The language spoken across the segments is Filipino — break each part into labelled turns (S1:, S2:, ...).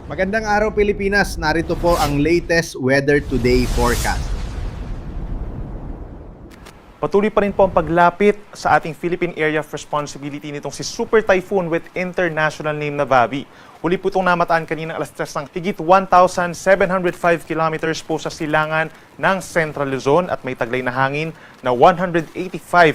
S1: Magandang araw Pilipinas, narito po ang latest weather today forecast.
S2: Patuloy pa rin po ang paglapit sa ating Philippine Area of Responsibility nitong si Super Typhoon with international name na Babi. Huli po itong namataan kanina alas 3 ng higit 1,705 kilometers po sa silangan ng Central Luzon at may taglay na hangin na 185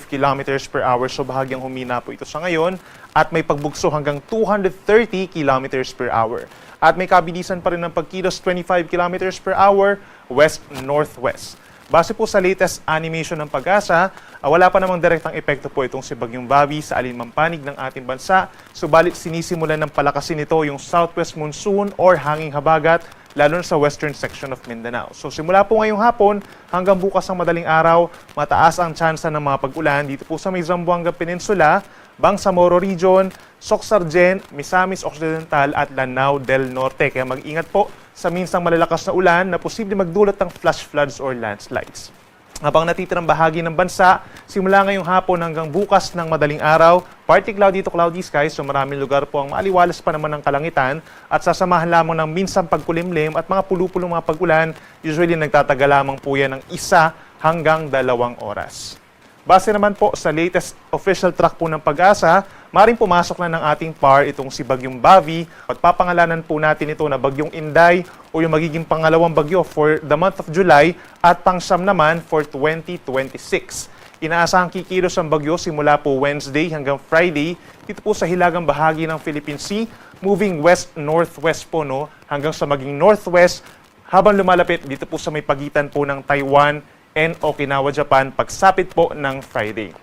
S2: kilometers per hour. So bahagyang humina po ito sa ngayon at may pagbugso hanggang 230 kilometers per hour. At may kabilisan pa rin ng pagkilos 25 kilometers per hour west-northwest. Base po sa latest animation ng Pag-asa, wala pa namang direktang epekto po itong si Bagyong Babi sa alinmang panig ng ating bansa. Subalit sinisimulan ng palakasin ito yung southwest monsoon or hanging habagat lalo na sa western section of Mindanao. So simula po ngayong hapon hanggang bukas ng madaling araw, mataas ang tsansa ng mga pag-ulan dito po sa may Zamboanga Peninsula, Bangsamoro Region, Soc-Sargen, Misamis Occidental at Lanao del Norte. Kaya mag-ingat po sa minsang malalakas na ulan na posible magdulot ng flash floods or landslides. Habang natitirang bahagi ng bansa, simula ngayong hapon hanggang bukas ng madaling araw, partly cloudy to cloudy skies, so maraming lugar po ang maaliwalas pa naman ng kalangitan at sasamahan lamang ng minsang pagkulimlim at mga pulupulong mga pag-ulan, usually nagtatagal lamang po yan ng 1 hanggang 2 oras. Base naman po sa latest official track po ng Pag-asa, maring pumasok na ng ating PAR itong si Bagyong Bavi at papangalanan po natin ito na Bagyong Inday o yung magiging pangalawang bagyo for the month of July at pangsyam naman for 2026. Inaasahang kikilos ang bagyo simula po Wednesday hanggang Friday dito po sa hilagang bahagi ng Philippine Sea, moving west-northwest po hanggang sa maging northwest habang lumalapit dito po sa may pagitan po ng Taiwan and Okinawa, Japan, pagsapit po ng Friday.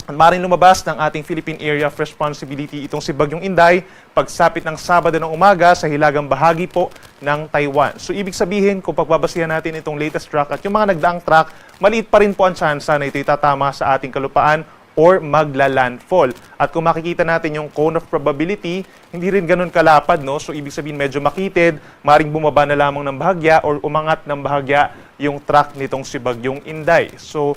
S2: At maaaring lumabas ng ating Philippine Area of Responsibility itong si Bagyong Inday pagsapit ng Sabado ng umaga sa hilagang bahagi po ng Taiwan. So ibig sabihin, kung pagbabasihan natin itong latest track at yung mga nagdaang track, maliit pa rin po ang tsansa na ito'y tatama sa ating kalupaan or magla-landfall. At kung makikita natin yung cone of probability, hindi rin ganun kalapad, So ibig sabihin medyo makitid, maring bumaba na lamang ng bahagya or umangat ng bahagya yung track nitong si Bagyong Inday. So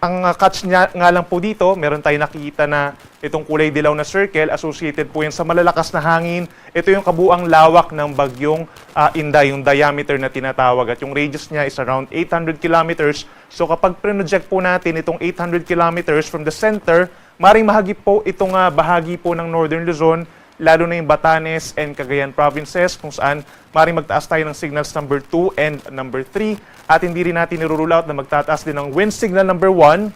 S2: ang catch niya nga lang po dito, meron tayong nakikita na itong kulay dilaw na circle, associated po yan sa malalakas na hangin. Ito yung kabuang lawak ng Bagyong Inday, yung diameter na tinatawag. At yung radius niya is around 800 kilometers. So kapag pre-project po natin itong 800 kilometers from the center, maring mahagip po itong bahagi po ng Northern Luzon, lalo na yung Batanes and Cagayan provinces, kung saan maring magtaas tayo ng signals number 2 and number 3. At hindi rin natin nirule out na magtataas din ng wind signal number 1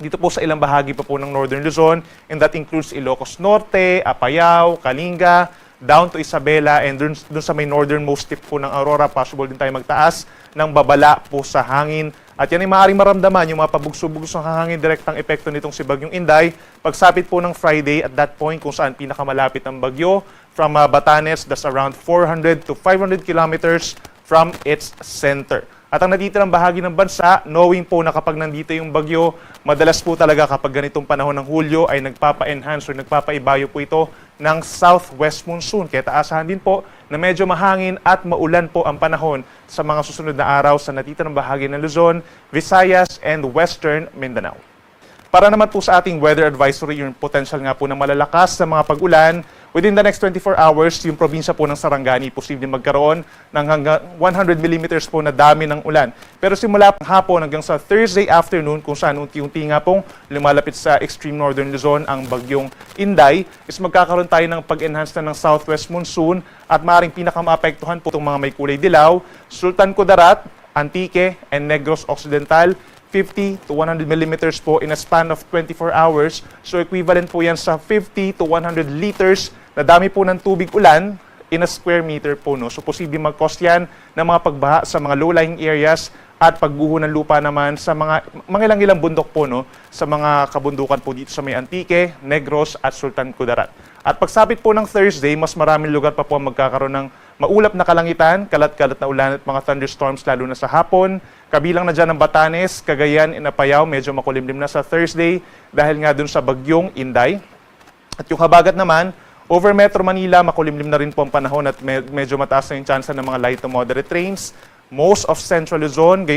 S2: dito po sa ilang bahagi pa po ng Northern Luzon, and that includes Ilocos Norte, Apayao, Kalinga, down to Isabela, and dun sa may northernmost tip po ng Aurora, possible din tayo magtaas ng babala po sa hangin. At yan ay maaaring maramdaman yung mga pabugso-bugso ng hangin, direktang epekto nitong si Bagyong Inday. Pagsapit po ng Friday, at that point kung saan pinakamalapit ang bagyo, from Batanes, that's around 400 to 500 kilometers from its center. At ang natitirang bahagi ng bansa, knowing po na kapag nandito yung bagyo, madalas po talaga kapag ganitong panahon ng Hulyo ay nagpapa-enhance or nagpapaibayo po ito ng southwest monsoon. Kaya taasahan din po na medyo mahangin at maulan po ang panahon sa mga susunod na araw sa natitirang bahagi ng Luzon, Visayas, and Western Mindanao. Para naman po sa ating weather advisory, yung potential nga po ng malalakas sa mga pag-ulan, within the next 24 hours, yung probinsya po ng Sarangani, posibleng magkaroon ng hanggang 100 millimeters po na dami ng ulan. Pero simula hapon hanggang sa Thursday afternoon, kung saan unti-unti nga pong lumalapit sa extreme northern Luzon ang Bagyong Inday, is magkakaroon tayo ng pag-enhance na ng southwest monsoon at maaaring pinakamaapektuhan po itong mga may kulay dilaw, Sultan Kudarat, Antique, and Negros Occidental, 50 to 100 millimeters po in a span of 24 hours. So equivalent po yan sa 50 to 100 liters na dami po ng tubig ulan in a square meter po. So posibleng mag-cause yan ng mga pagbaha sa mga low-lying areas at pagguho ng lupa naman sa mga ilang bundok po sa mga kabundukan po dito sa may Antique, Negros at Sultan Kudarat. At pagsapit po ng Thursday, mas maraming lugar pa po ang magkakaroon ng maulap na kalangitan, kalat-kalat na ulan at mga thunderstorms lalo na sa hapon. Kabilang na dyan ng Batanes, Cagayan, and Apayao, medyo makulimlim na sa Thursday dahil nga dun sa Bagyong Inday. At yung habagat naman, over Metro Manila, makulimlim na rin po ang panahon at medyo mataas na yung chance ng mga light to moderate rains. Most of Central Luzon,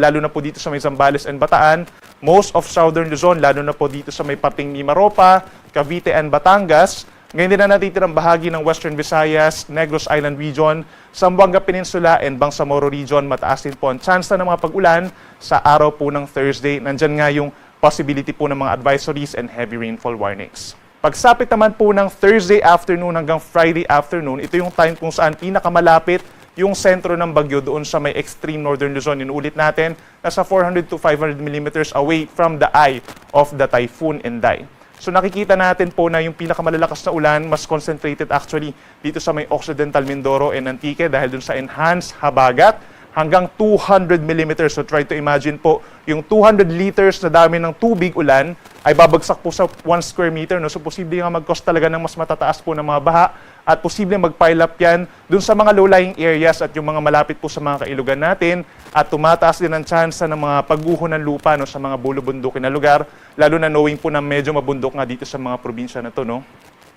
S2: lalo na po dito sa may Zambales and Bataan. Most of Southern Luzon, lalo na po dito sa may parting Mimaropa, Cavite and Batangas. Ngayon din na natitirang bahagi ng Western Visayas, Negros Island Region, Zamboanga Peninsula, and Bangsamoro Region. Mataas din po ang chance na ng mga pag-ulan sa araw po ng Thursday. Nandyan nga yung possibility po ng mga advisories and heavy rainfall warnings. Pagsapit naman po ng Thursday afternoon hanggang Friday afternoon, ito yung time kung saan pinakamalapit yung sentro ng bagyo doon sa may extreme northern Luzon. Inuulit natin, nasa 400 to 500 millimeters away from the eye of the Typhoon Inday. So nakikita natin po na yung pinakamalalakas na ulan, mas concentrated actually dito sa may Occidental Mindoro and Antique dahil dun sa enhanced habagat hanggang 200 millimeters. So try to imagine po, yung 200 liters na dami ng tubig ulan ay babagsak po sa 1 square meter. No? So posible nga mag-cause talaga ng mas matataas po ng mga baha at posible mag-pile up yan dun sa mga low-lying areas at yung mga malapit po sa mga kailugan natin at tumataas din ang tsansa ng mga pagguho ng lupa no, sa mga bulubundukin na lugar, lalo na knowing po na medyo mabundok nga dito sa mga probinsya na to. No?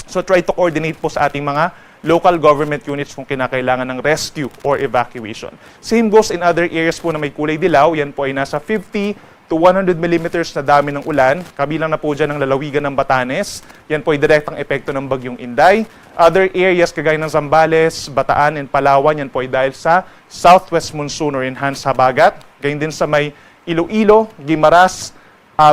S2: So try to coordinate po sa ating mga local government units kung kinakailangan ng rescue or evacuation. Same goes in other areas po na may kulay dilaw. Yan po ay nasa 50 to 100 millimeters na dami ng ulan. Kabilang na po dyan ang lalawigan ng Batanes. Yan po ay direktang epekto ng bagyong Inday. Other areas kagaya ng Zambales, Bataan, and Palawan, yan po ay dahil sa southwest monsoon or enhanced habagat. Gayun din sa may Iloilo, Guimaras,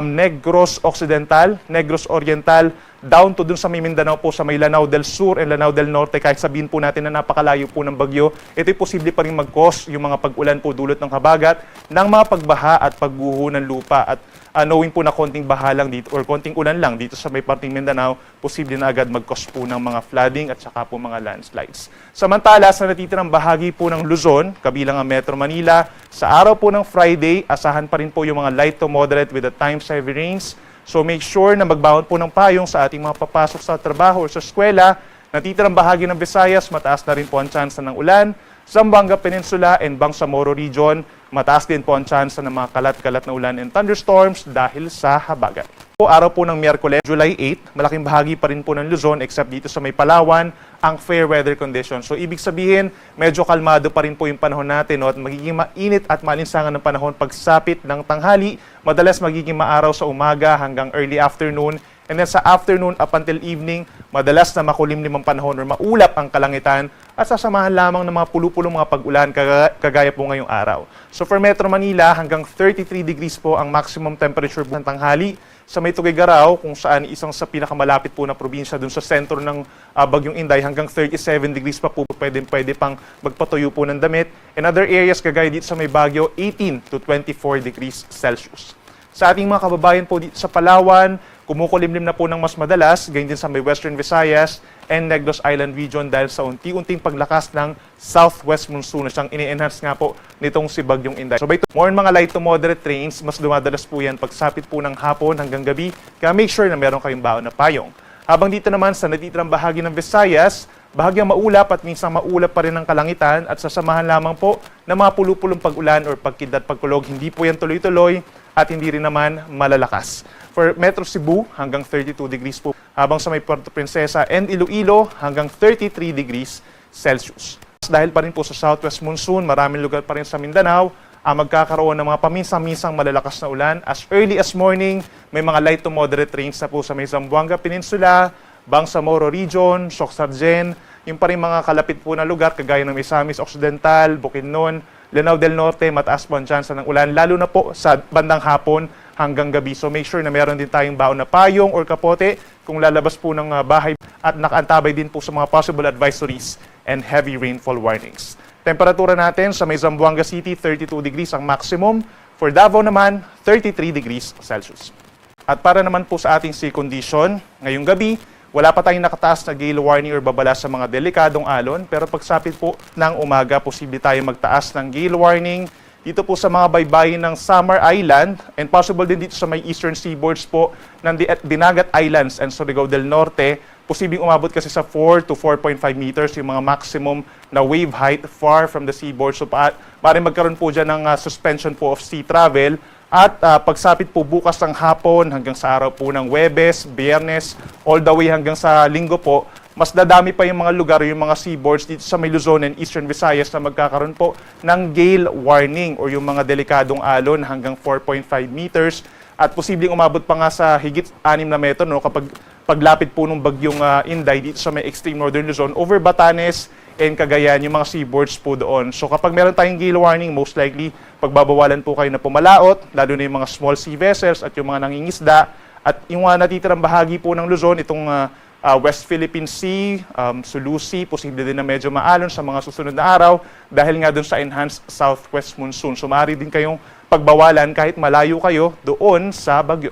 S2: Negros Occidental, Negros Oriental, down to dun sa may Mindanao po sa may Lanao del Sur and Lanao del Norte. Kahit sabihin po natin na napakalayo po ng bagyo, ito'y posible pa rin mag-cause yung mga pag-ulan po dulot ng habagat ng mga pagbaha at pagguho ng lupa. At knowing po na konting baha lang dito or konting ulan lang dito sa may parting Mindanao, posible na agad mag-cause po ng mga flooding at saka po mga landslides. Samantala, sa natitirang bahagi po ng Luzon, kabilang ang Metro Manila, sa araw po ng Friday, asahan pa rin po yung mga light to moderate with the times heavy rains. So make sure na magbaon po ng payong sa ating mga papasok sa trabaho o sa eskwela. Natitirang bahagi ng Visayas, mataas na rin po ang tsansa ng ulan. Zamboanga Peninsula and Bangsamoro Region, mataas din po ang tsansa ng mga kalat-kalat na ulan and thunderstorms dahil sa habagat. Po, araw po ng Miyerkules, July 8, malaking bahagi pa rin po ng Luzon except dito sa may Palawan, ang fair weather conditions. So ibig sabihin, medyo kalmado pa rin po yung panahon natin no? At magiging mainit at malinsangan ng panahon pagsapit ng tanghali. Madalas magiging maaraw sa umaga hanggang early afternoon. And then sa afternoon up until evening, madalas na makulimlim ang panahon or maulap ang kalangitan at sasamahan lamang ng mga pulupulong mga pag-ulan kagaya po ngayong araw. So for Metro Manila, hanggang 33 degrees po ang maximum temperature ng tanghali. Sa may Tuguegarao, kung saan isang sa pinakamalapit po na probinsya dun sa sentro ng Bagyong Inday, hanggang 37 degrees pa po pwede pang magpatuyo po ng damit. And other areas kagaya dito sa may Baguio, 18 to 24 degrees Celsius. Sa ating mga kababayan po dito sa Palawan, kumukulimlim na po ng mas madalas, ganyan din sa may Western Visayas and Negros Island Region dahil sa unti-unting paglakas ng southwest monsoon na siyang ini-enhance nga po nitong si Bagyong Inday. So by more mga light to moderate rains, mas dumadalas po yan pagsapit po ng hapon hanggang gabi, kaya make sure na meron kayong baon na payong. Habang dito naman sa natitirang bahagi ng Visayas, bahagyang maulap at minsan maulap pa rin ang kalangitan at sasamahan lamang po ng mga pulupulong pag-ulan or pagkidlat pagkulog. Hindi po yan tuloy-tuloy at hindi rin naman malalakas. For Metro Cebu, hanggang 32 degrees po. Habang sa may Puerto Princesa and Iloilo, hanggang 33 degrees Celsius. Dahil pa rin po sa southwest monsoon, maraming lugar pa rin sa Mindanao, magkakaroon ng mga paminsan-minsang malalakas na ulan. As early as morning, may mga light to moderate rains na po sa may Zamboanga Peninsula, Bangsamoro Region, Socsargen, yung pa rin mga kalapit po na lugar, kagaya ng Misamis Occidental, Bukidnon, Lanao del Norte, mataas po ang tsansa ng ulan, lalo na po sa bandang hapon hanggang gabi. So make sure na meron din tayong baon na payong or kapote kung lalabas po ng bahay at nakaantabay din po sa mga possible advisories and heavy rainfall warnings. Temperatura natin sa may Zamboanga City, 32 degrees ang maximum. For Davao naman, 33 degrees Celsius. At para naman po sa ating sea condition, ngayong gabi, wala pa tayong nakataas na gale warning or babala sa mga delikadong alon, pero pagsapit po ng umaga, posible tayong magtaas ng gale warning dito po sa mga baybayin ng Samar Island and possible din dito sa may eastern seaboards po ng Dinagat Islands and Surigao del Norte. Posibleng umabot kasi sa 4 to 4.5 meters yung mga maximum na wave height far from the seaboard. So maaaring magkaroon po dyan ng suspension po of sea travel. At pagsapit po bukas ng hapon hanggang sa araw po ng Huwebes, Biyernes, all the way hanggang sa Linggo po, mas dadami pa yung mga lugar, yung mga seaboards dito sa may Luzon and Eastern Visayas na magkakaroon po ng gale warning or yung mga delikadong alon hanggang 4.5 meters at posibleng umabot pa nga sa higit 6 na metro no, kapag paglapit po ng bagyong Inday dito sa may extreme northern Luzon over Batanes and Cagayan, yung mga seaboards po doon. So kapag meron tayong gale warning, most likely pagbabawalan po kayo na pumalaot, lalo na yung mga small sea vessels at yung mga nangingisda. At yung natitirang bahagi po ng Luzon, itong West Philippine Sea, Sulu Sea, posible din na medyo maalon sa mga susunod na araw dahil nga doon sa enhanced southwest monsoon. So maaari din kayong pagbawalan kahit malayo kayo doon sa bagyo.